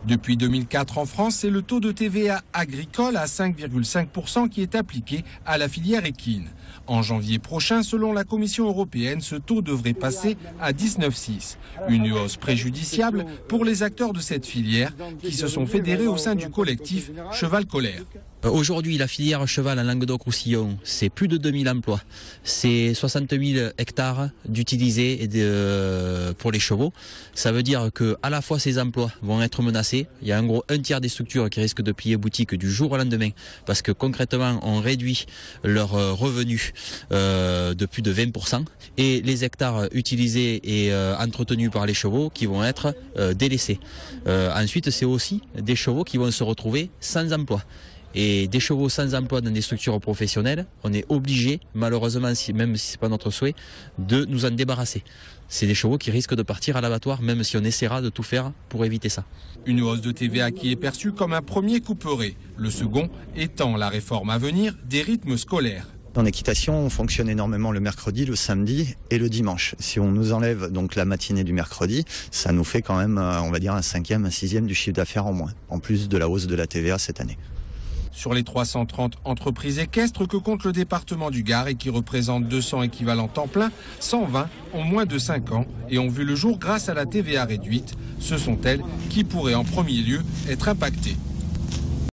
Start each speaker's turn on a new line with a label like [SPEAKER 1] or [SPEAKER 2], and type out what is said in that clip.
[SPEAKER 1] Depuis 2004 en France, c'est le taux de TVA agricole à 5,5% qui est appliqué à la filière équine. En janvier prochain, selon la Commission européenne, ce taux devrait passer à 19,6. Une hausse préjudiciable pour les acteurs de cette filière qui se sont fédérés au sein du collectif Cheval Colère.
[SPEAKER 2] Aujourd'hui, la filière cheval en Languedoc-Roussillon, c'est plus de 2000 emplois. C'est 60 000 hectares d'utilisés pour les chevaux. Ça veut dire que à la fois ces emplois vont être menacés. Il y a en gros un tiers des structures qui risquent de plier boutique du jour au lendemain parce que concrètement, on réduit leurs revenus de plus de 20%. Et les hectares utilisés et entretenus par les chevaux qui vont être délaissés. Ensuite, c'est aussi des chevaux qui vont se retrouver sans emploi. Et des chevaux sans emploi dans des structures professionnelles, on est obligé, malheureusement, même si ce n'est pas notre souhait, de nous en débarrasser. C'est des chevaux qui risquent de partir à l'abattoir, même si on essaiera de tout faire pour éviter ça.
[SPEAKER 1] Une hausse de TVA qui est perçue comme un premier couperet, le second étant la réforme à venir des rythmes scolaires.
[SPEAKER 3] En équitation, on fonctionne énormément le mercredi, le samedi et le dimanche. Si on nous enlève donc la matinée du mercredi, ça nous fait quand même, on va dire, un 5e, un 6e du chiffre d'affaires en moins, en plus de la hausse de la TVA cette année.
[SPEAKER 1] Sur les 330 entreprises équestres que compte le département du Gard et qui représentent 200 équivalents temps plein, 120 ont moins de 5 ans et ont vu le jour grâce à la TVA réduite. Ce sont elles qui pourraient en premier lieu être impactées.